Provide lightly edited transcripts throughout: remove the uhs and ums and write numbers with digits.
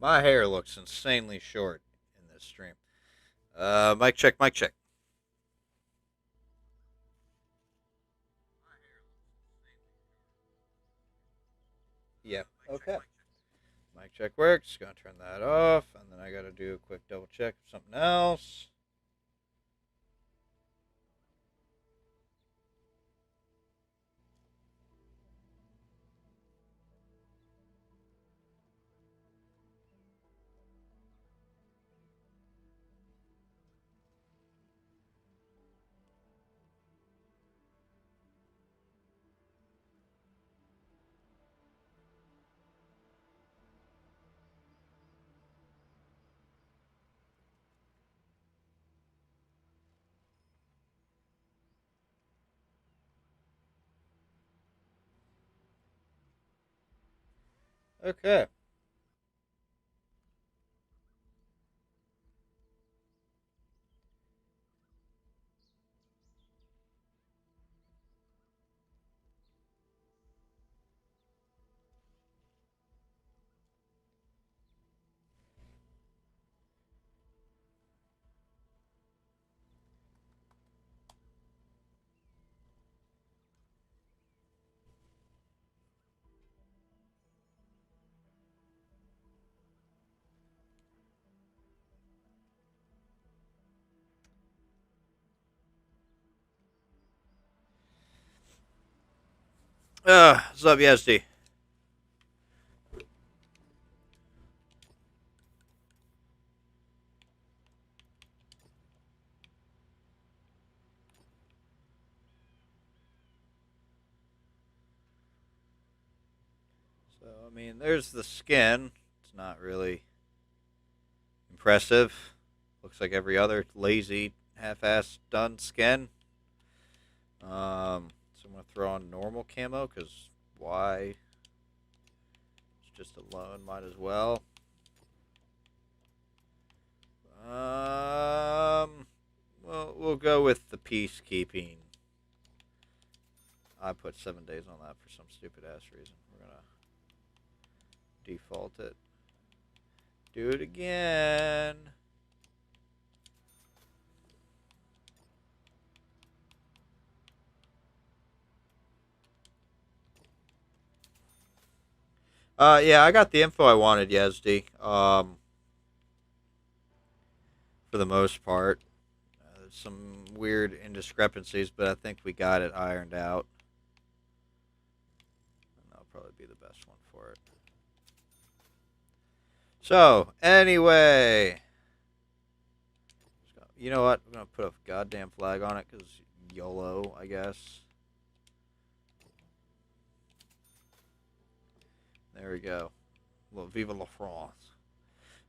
My hair looks insanely short in this stream. Mic check, mic check. Yep. Okay. Mic check works. Gonna turn that off, and then I gotta do a quick double check of something else. Okay. What's up, YSD? So, I mean, there's the skin. It's not really impressive. Looks like every other lazy, half-assed done skin. So I'm gonna throw on normal camo because why? It's just alone, might as well. Well, we'll go with the peacekeeping. I put 7 days on that for some stupid ass reason. We're gonna default it. Do it again. Yeah, I got the info I wanted, Yazdi. For the most part, some weird indiscrepancies, but I think we got it ironed out. And that'll probably be the best one for it. So, anyway, you know what? I'm gonna put a goddamn flag on it because YOLO, I guess. There we go. Well, Viva la France.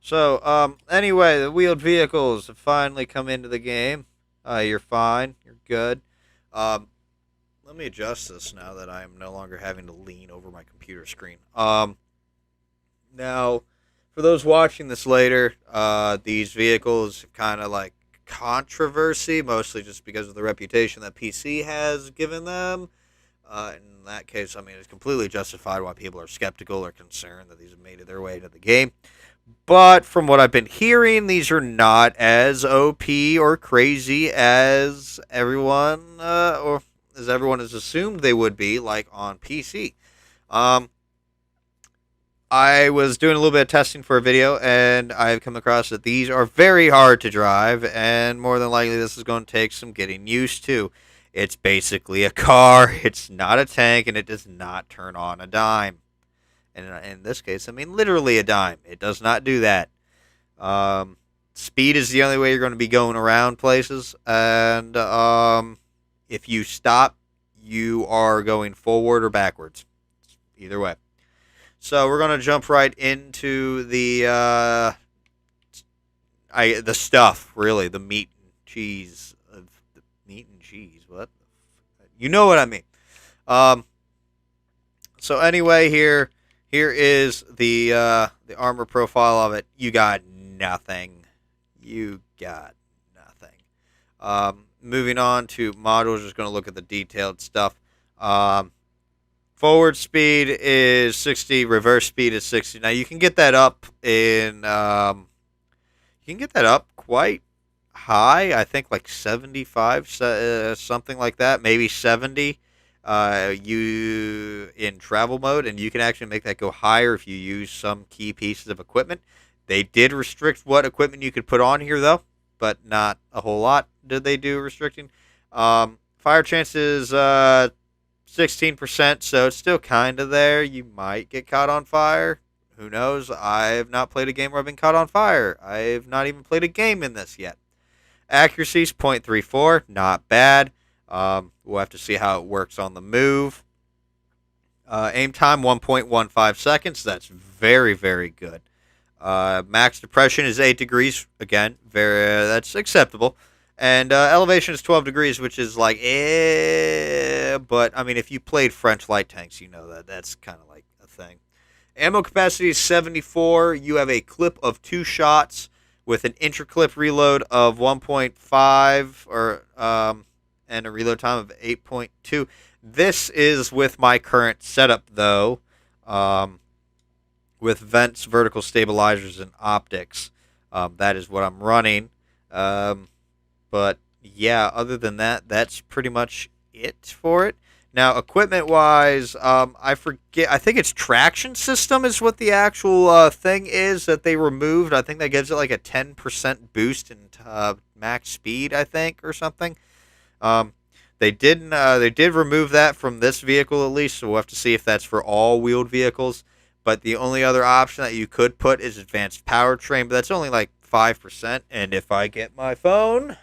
So, anyway, the wheeled vehicles have finally come into the game. You're fine. You're good. Um, Let me adjust this now that I am no longer having to lean over my computer screen. Now, for those watching this later, these vehicles kind of like controversy, mostly just because of the reputation that PC has given them. In that case, I mean, it's completely justified why people are skeptical or concerned that these have made their way to the game. But from what I've been hearing, these are not as OP or crazy as everyone, or as everyone has assumed they would be, like on PC. Um, I was doing a little bit of testing for a video, and I've come across that these are very hard to drive, and more than likely, this is going to take some getting used to. It's basically a car, it's not a tank, and it does not turn on a dime. And in this case, I mean literally a dime. It does not do that. Um, Speed is the only way you're going to be going around places, and if you stop, you are going forward or backwards. Either way. So we're gonna jump right into the stuff, really, the meat and cheese of the meat and cheese. What? You know what I mean. Um. So anyway, here is the armor profile of it. You got nothing. You got nothing. Moving on to modules, just gonna look at the detailed stuff. Um, Forward speed is 60. Reverse speed is 60. Now you can get that up you can get that up quite high. I think like 75, something like that, maybe 70. You in travel mode, and you can actually make that go higher if you use some key pieces of equipment. They did restrict what equipment you could put on here, though, but not a whole lot did they do restricting. Fire chances 16%, so it's still kind of there. You might get caught on fire. Who knows? I've not played a game where I've been caught on fire. I've not even played a game in this yet. Accuracy is 0.34, not bad. We'll have to see how it works on the move. Aim time 1.15 seconds. That's very, very good. Max depression is 8 degrees. Again, that's acceptable. And elevation is 12 degrees, which is like, but I mean, if you played French light tanks, you know that that's kind of like a thing. Ammo capacity is 74. You have a clip of 2 shots with an intra-clip reload of 1.5 and a reload time of 8.2. This is with my current setup, though, with vents, vertical stabilizers, and optics. That is what I'm running. But yeah, other than that, that's pretty much it for it. Now, equipment-wise, I forget. I think it's traction system is what the actual thing is that they removed. I think that gives it like a 10% boost in max speed, I think, or something. They didn't. They did remove that from this vehicle at least, so we'll have to see if that's for all wheeled vehicles. But the only other option that you could put is advanced powertrain, but that's only like 5%. And if I get my phone,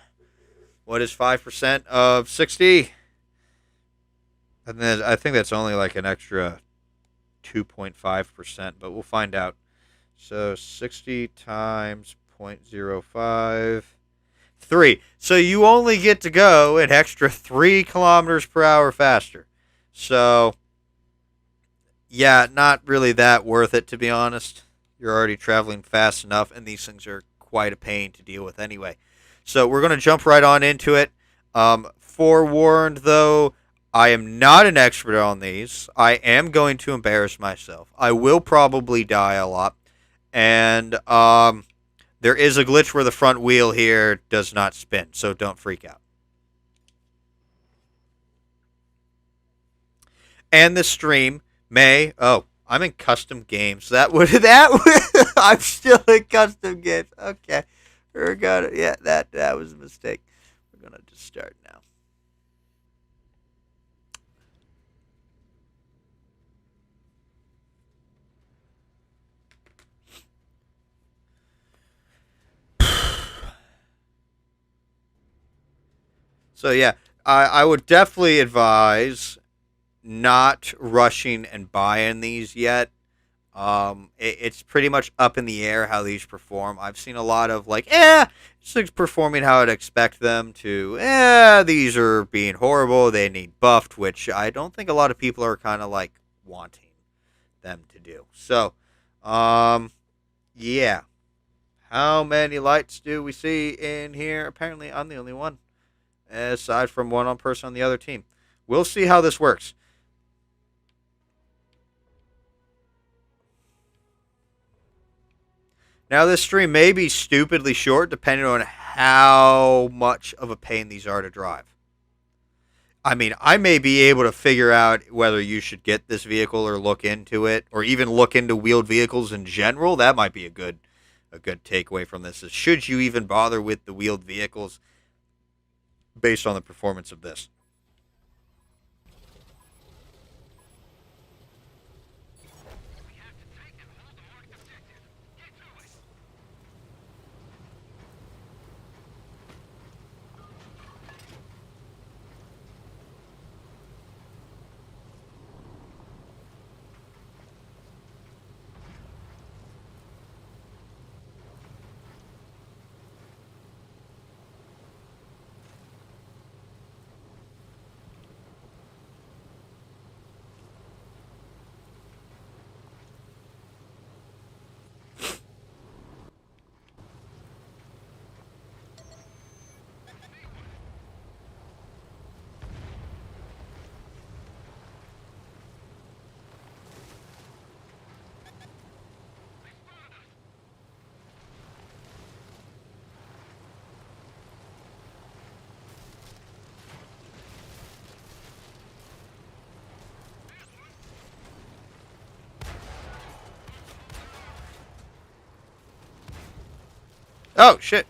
what is 5% of 60? And then I think that's only like an extra 2.5%, but we'll find out. So 60 times 0.05. 3. So you only get to go an extra 3 kilometers per hour faster. So, yeah, not really that worth it, to be honest. You're already traveling fast enough, and these things are quite a pain to deal with anyway. So we're going to jump right on into it. Forewarned, though, I am not an expert on these. I am going to embarrass myself. I will probably die a lot. And there is a glitch where the front wheel here does not spin, so don't freak out. And the stream may... Oh, I'm in custom games. I'm still in custom games. Okay. We're gonna... Yeah, that was a mistake. We're going to just start now. So yeah, I would definitely advise not rushing and buying these yet. It's pretty much up in the air how these perform. I've seen a lot of like, it's performing how I'd expect them to. These are being horrible. They need buffed, which I don't think a lot of people are kind of like wanting them to do. So, yeah. How many lights do we see in here? Apparently, I'm the only one, aside from one person on the other team. We'll see how this works. Now, this stream may be stupidly short, depending on how much of a pain these are to drive. I mean, I may be able to figure out whether you should get this vehicle or look into it, or even look into wheeled vehicles in general. That might be a good takeaway from this. Is should you even bother with the wheeled vehicles based on the performance of this? Oh, shit.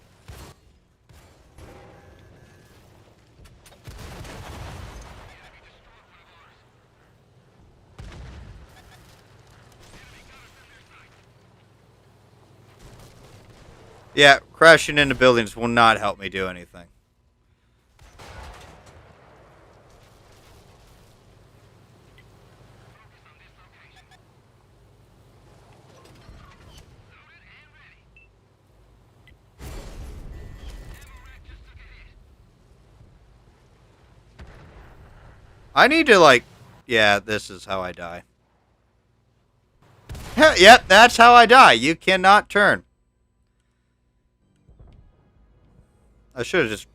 Yeah, crashing into buildings will not help me do anything. I need to, like... Yeah, this is how I die. Yep, that's how I die. You cannot turn. I should have just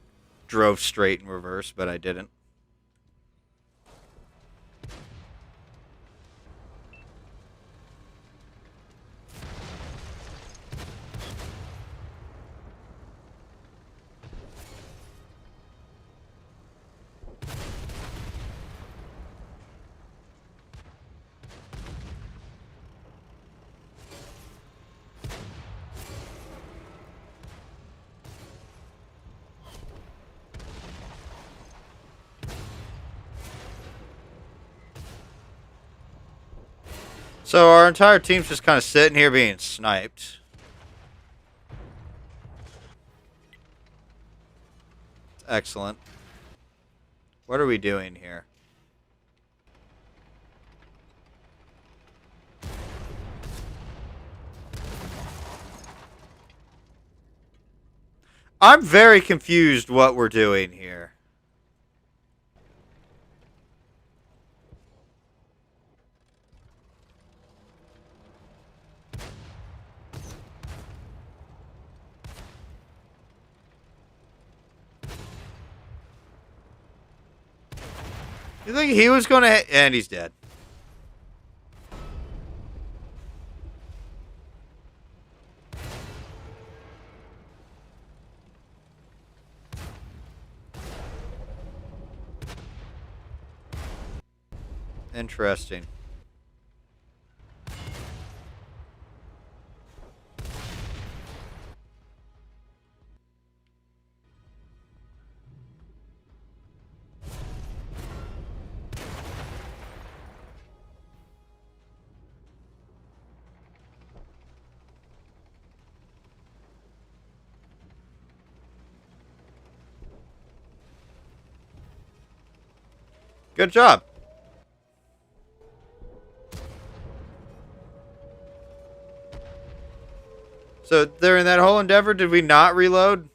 drove straight in reverse, but I didn't. So our entire team's just kind of sitting here being sniped. Excellent. What are we doing here? I'm very confused what we're doing here. You think he was going to... And he's dead. Interesting. Good job. So during that whole endeavor, did we not reload?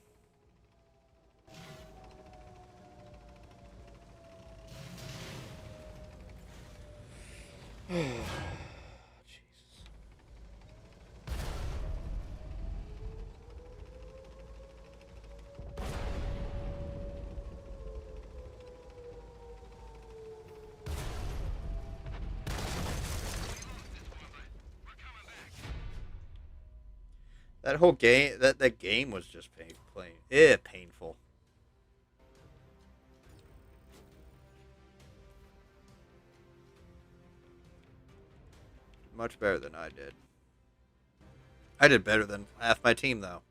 That whole game, that game was just painful. Much better than I did. I did better than half my team, though.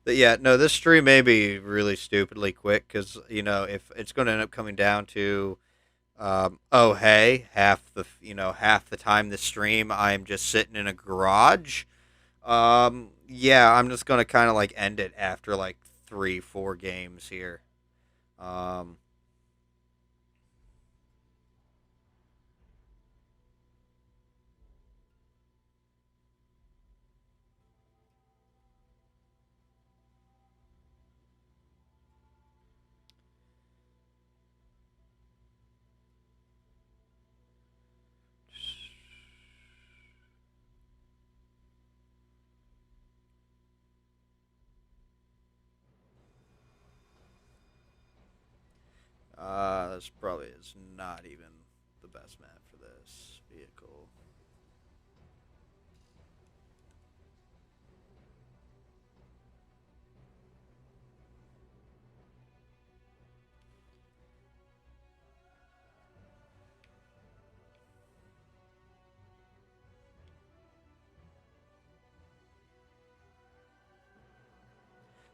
But yeah, no, this stream may be really stupidly quick because, you know, if it's going to end up coming down to, oh, hey, half the time this stream I'm just sitting in a garage. Yeah, I'm just going to kind of like end it after like 3-4 games here. Um, this probably is not even the best map for this vehicle.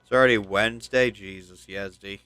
It's already Wednesday. Jesus, Yezdi.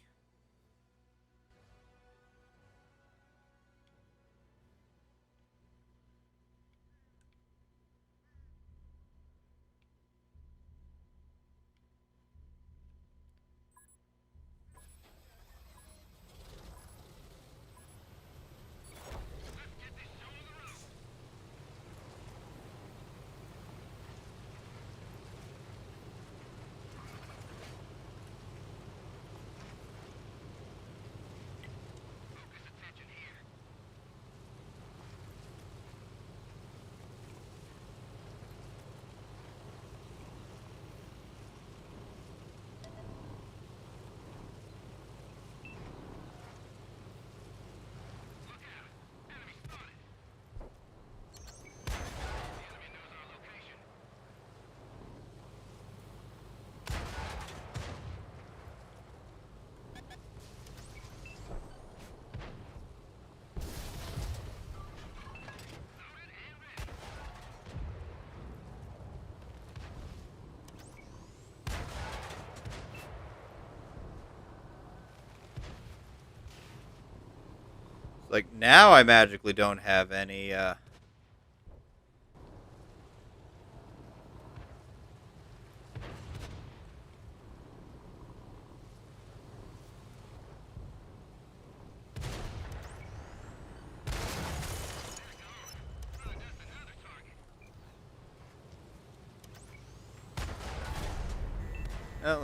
Like, now I magically don't have any, let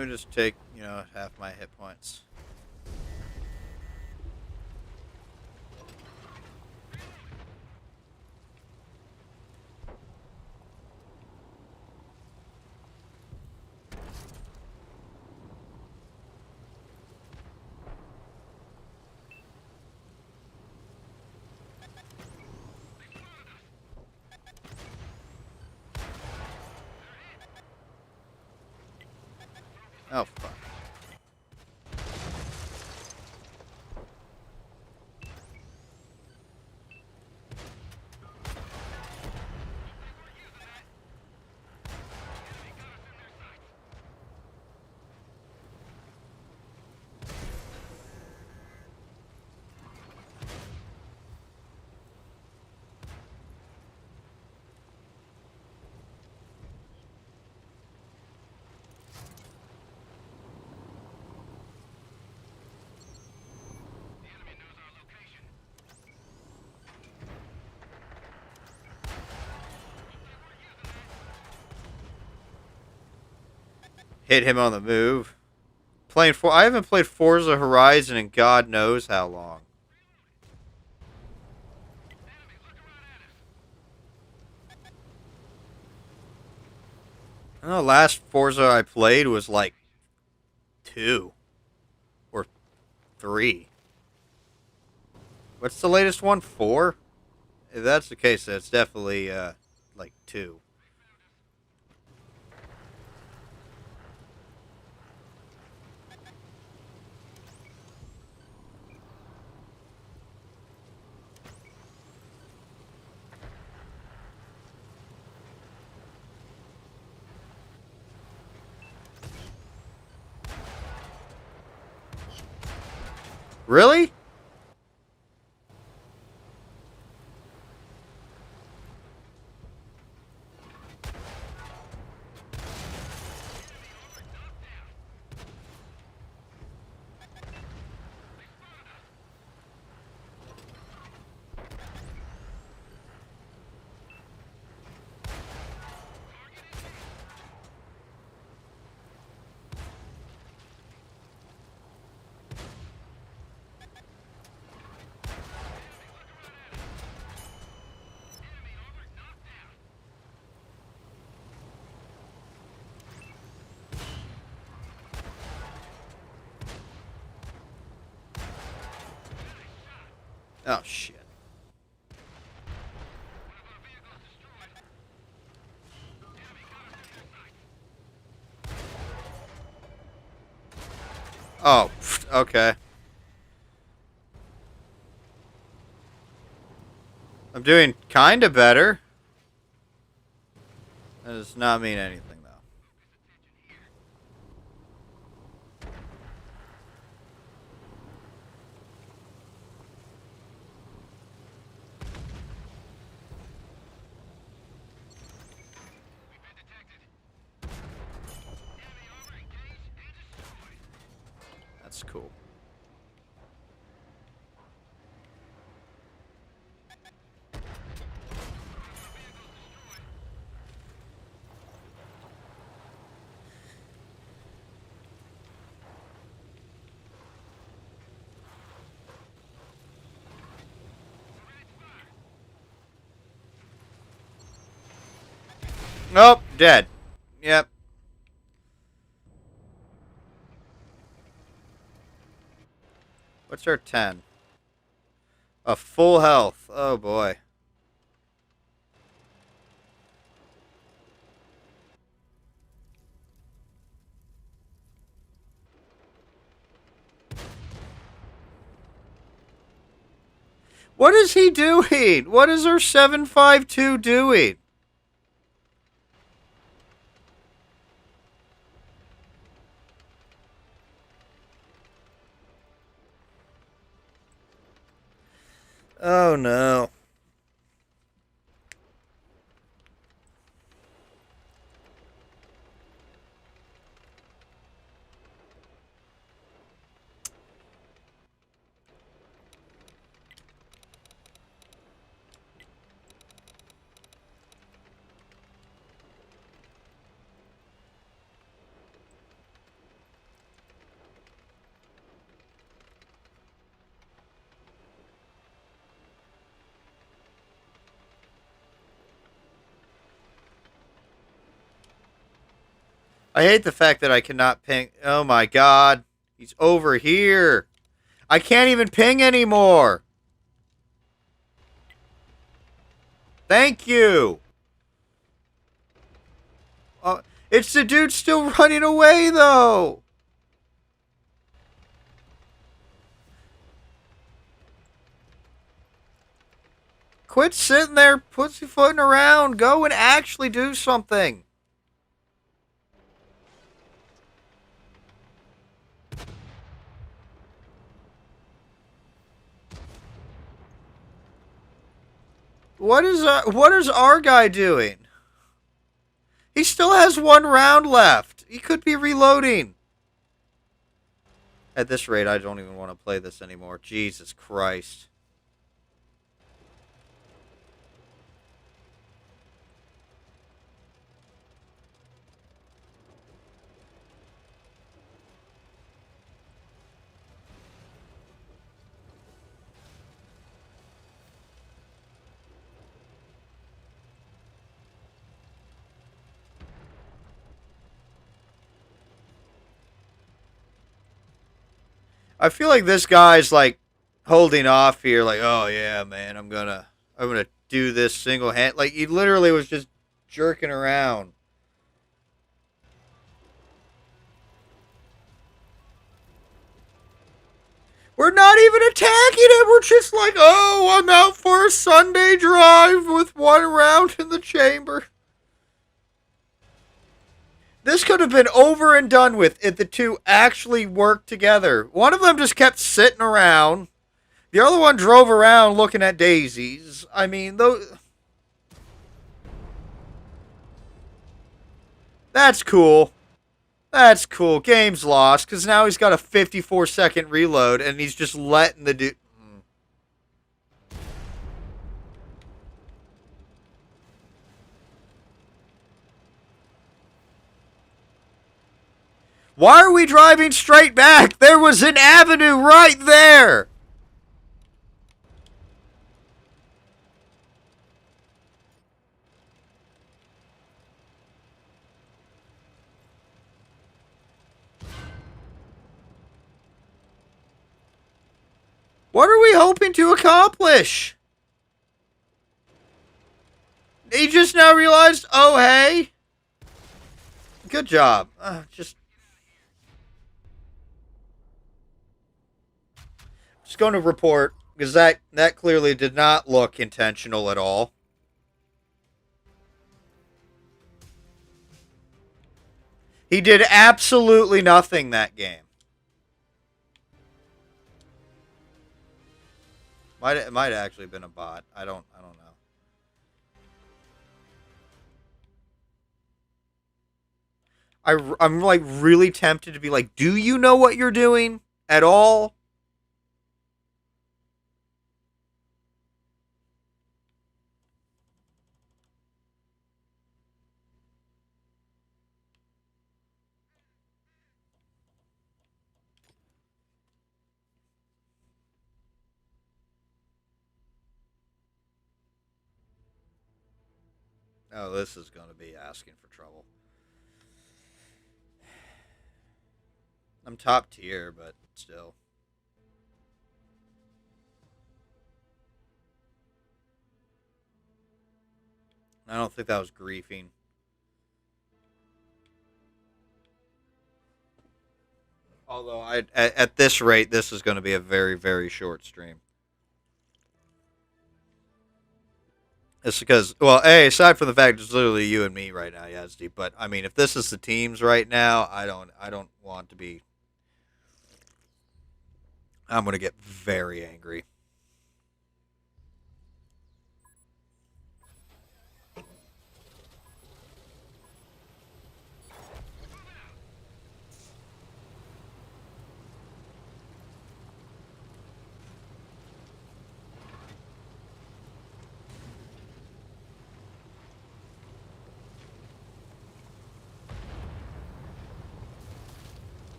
me just take, half my hit points. Oh, fuck. Hit him on the move. I haven't played Forza Horizon in God knows how long. I know the last Forza I played was like 2 or 3. What's the latest one? 4? If that's the case, then it's definitely like 2. Really? Oh, shit. Oh, okay. I'm doing kind of better. That does not mean anything, though. That's cool. Nope, dead. Yep. What's our 10? A full health. Oh boy. What is he doing? What is our 752 doing? Oh no. I hate the fact that I cannot ping. Oh my god. He's over here. I can't even ping anymore. Thank you. It's the dude still running away, though. Quit sitting there pussyfooting around. Go and actually do something. What is our guy doing? He still has 1 round left. He could be reloading. At this rate, I don't even want to play this anymore. Jesus Christ. I feel like this guy's like holding off here, like, oh yeah, man, I'm gonna do this single hand. Like he literally was just jerking around. We're not even attacking him. We're just like, oh, I'm out for a Sunday drive with 1 round in the chamber. This could have been over and done with if the two actually worked together. One of them just kept sitting around. The other one drove around looking at daisies. I mean, that's cool. That's cool. Game's lost because now he's got a 54-second reload and he's just letting the dude. Why are we driving straight back? There was an avenue right there. What are we hoping to accomplish? He just now realized, oh, hey. Good job. Just going to report, because that clearly did not look intentional at all. He did absolutely nothing that game. It might have actually been a bot. I don't know. I'm like really tempted to be like, do you know what you're doing? at all? Oh, this is going to be asking for trouble. I'm top tier, but still. I don't think that was griefing. Although at this rate, this is going to be a very, very short stream. It's because, well, aside from the fact it's literally you and me right now, Yazdi. But I mean, if this is the teams right now, I don't want to be. I'm going to get very angry.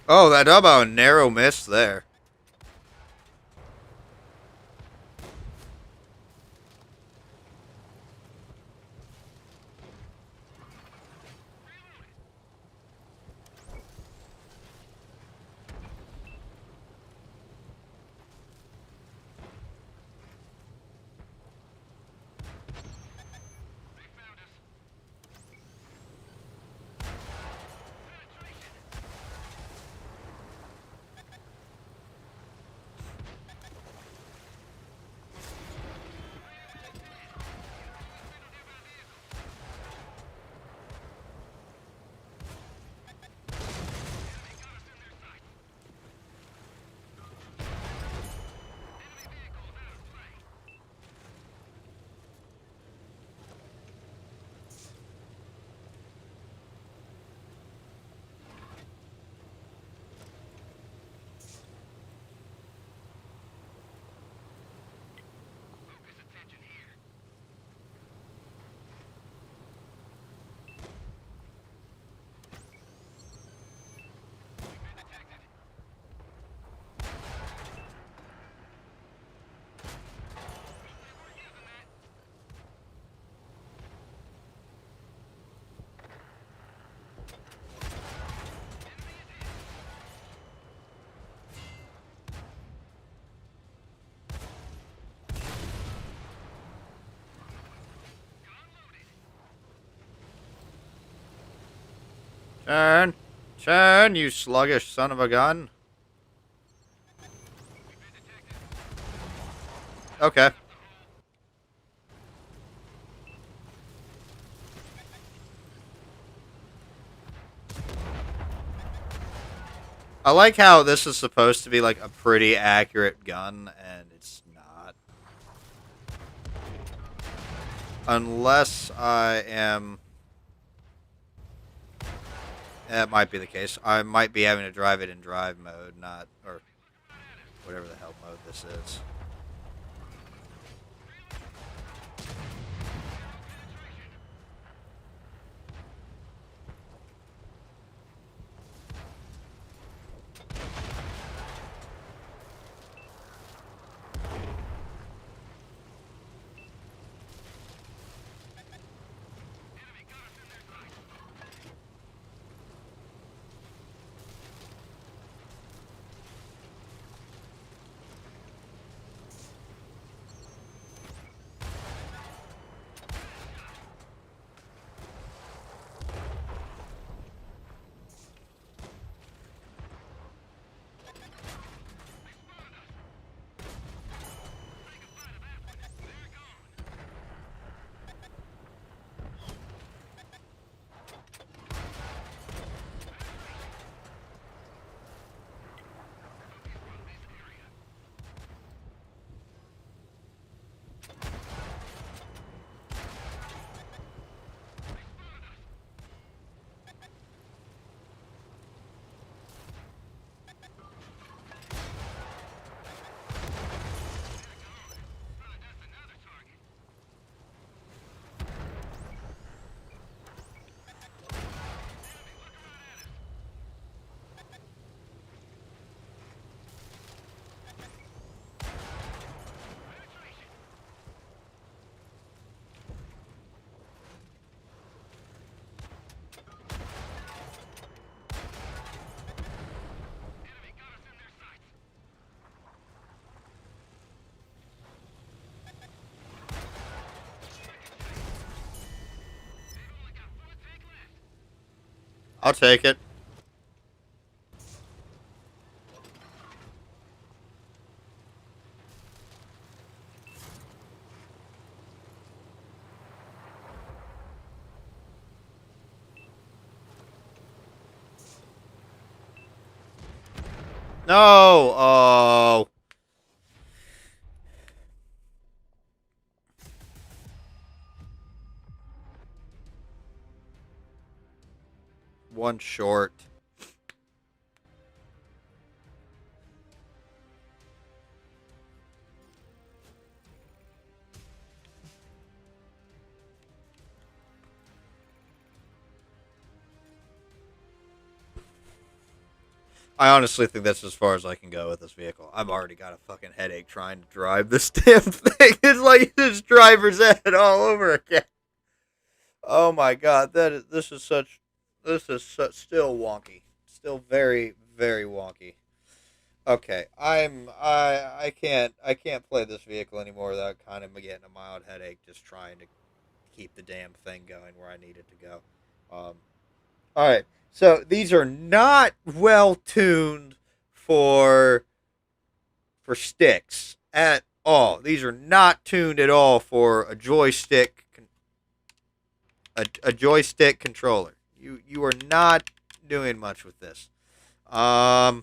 Oh, that about a narrow miss there. Turn. Turn, you sluggish son of a gun. Okay. I like how this is supposed to be like a pretty accurate gun, and it's not. Unless I am... That might be the case. I might be having to drive it in drive mode, not... or whatever the hell mode this is. I'll take it. No. Oh. One short. I honestly think that's as far as I can go with this vehicle. I've already got a fucking headache trying to drive this damn thing. It's like this driver's ed all over again. Oh my god, this is such still wonky. Still very very wonky. Okay, I can't play this vehicle anymore without kind of getting a mild headache just trying to keep the damn thing going where I need it to go. All right. So these are not well tuned for sticks at all. These are not tuned at all for a joystick controller. You are not doing much with this. I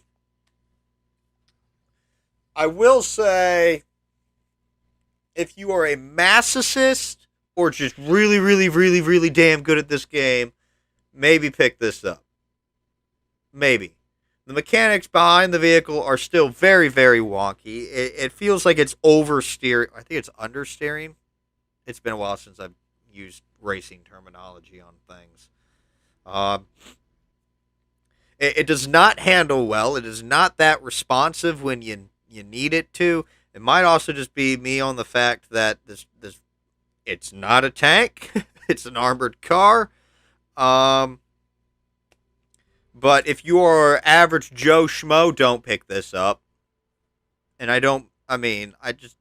will say, if you are a masochist or just really, really, really, really damn good at this game, maybe pick this up. Maybe. The mechanics behind the vehicle are still very, very wonky. It feels like it's oversteering. I think it's understeering. It's been a while since I've used racing terminology on things. Um, it does not handle well. It is not that responsive when you need it to. It might also just be me on the fact that this it's not a tank. It's an armored car. But if you are average Joe Schmo, don't pick this up. And I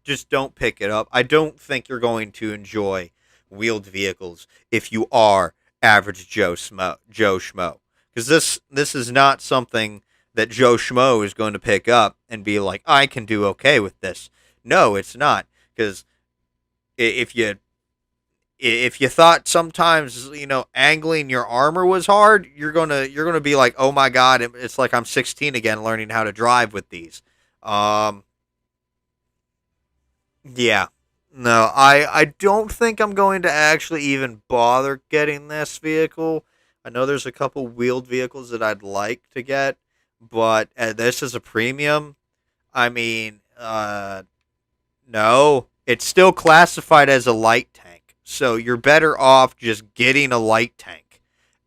just don't pick it up. I don't think you're going to enjoy wheeled vehicles if you are average Joe Schmo. Because this is not something that Joe Schmo is going to pick up and be like, I can do okay with this. No, it's not. Because if you thought sometimes angling your armor was hard, you're gonna be like, oh my god, it's like I'm 16 again, learning how to drive with these. Yeah, no, I don't think I'm going to actually even bother getting this vehicle. I know there's a couple wheeled vehicles that I'd like to get, but this is a premium. I mean, no, it's still classified as a light tank. So you're better off just getting a light tank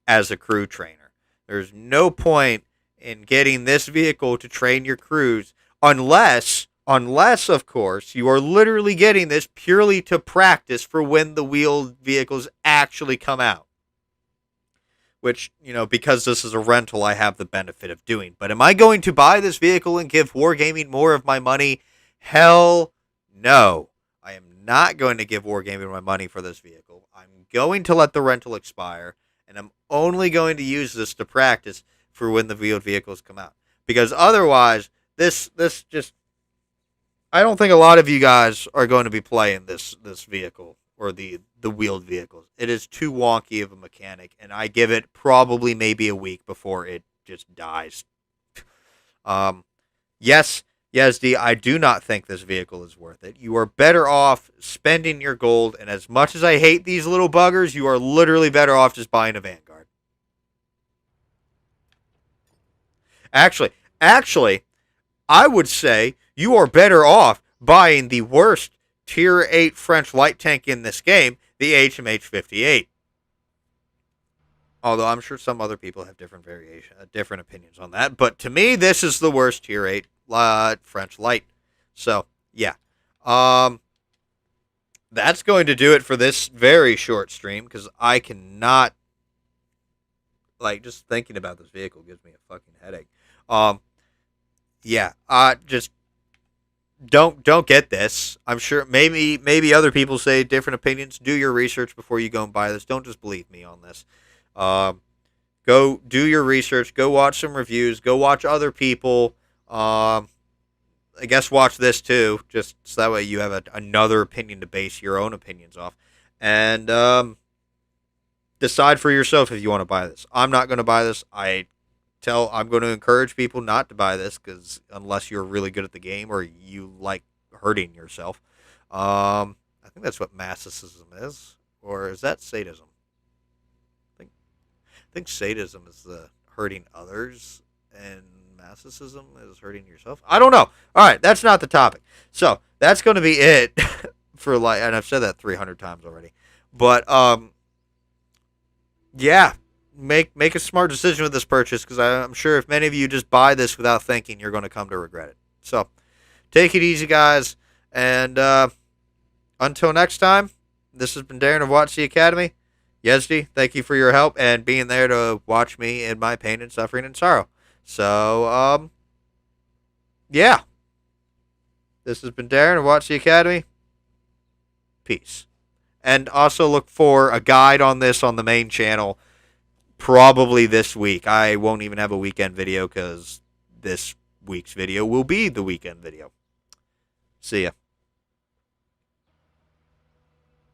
as a crew trainer. There's no point in getting this vehicle to train your crews unless of course you are literally getting this purely to practice for when the wheeled vehicles actually come out. Which, because this is a rental, I have the benefit of doing. But am I going to buy this vehicle and give Wargaming more of my money? Hell no. I am not going to give Wargaming my money for this vehicle. I'm going to let the rental expire, and I'm only going to use this to practice for when the wheeled vehicles come out. Because otherwise, this just... I don't think a lot of you guys are going to be playing this vehicle or the wheeled vehicles. It is too wonky of a mechanic, and I give it probably maybe a week before it just dies. Yes, D, I do not think this vehicle is worth it. You are better off spending your gold, and as much as I hate these little buggers, you are literally better off just buying a Vanguard. Actually, I would say you are better off buying the worst Tier 8 French light tank in this game, the HMH-58. Although I'm sure some other people have different opinions on that. But to me, this is the worst Tier 8 French light. So, yeah. That's going to do it for this very short stream, because I cannot... just thinking about this vehicle gives me a fucking headache. Yeah, just... Don't get this. I'm sure maybe other people say different opinions. Do your research before you go and buy this. Don't just believe me on this. Go do your research. Go watch some reviews. Go watch other people. I guess watch this too, just so that way you have another opinion to base your own opinions off. And decide for yourself if you want to buy this. I'm not going to buy this. I'm going to encourage people not to buy this because unless you're really good at the game or you like hurting yourself. I think that's what masochicism is. Or is that sadism? I think sadism is the hurting others and masochicism is hurting yourself. I don't know. All right, that's not the topic. So that's going to be it for and I've said that 300 times already. But yeah, make a smart decision with this purchase because I'm sure if many of you just buy this without thinking, you're going to come to regret it. So take it easy, guys, and until next time, this has been Darren of Watch the Academy. Yezdi, thank you for your help and being there to watch me in my pain and suffering and sorrow. So, yeah. This has been Darren of Watch the Academy. Peace. And also look for a guide on this on the main channel probably this week. I won't even have a weekend video because this week's video will be the weekend video. See ya.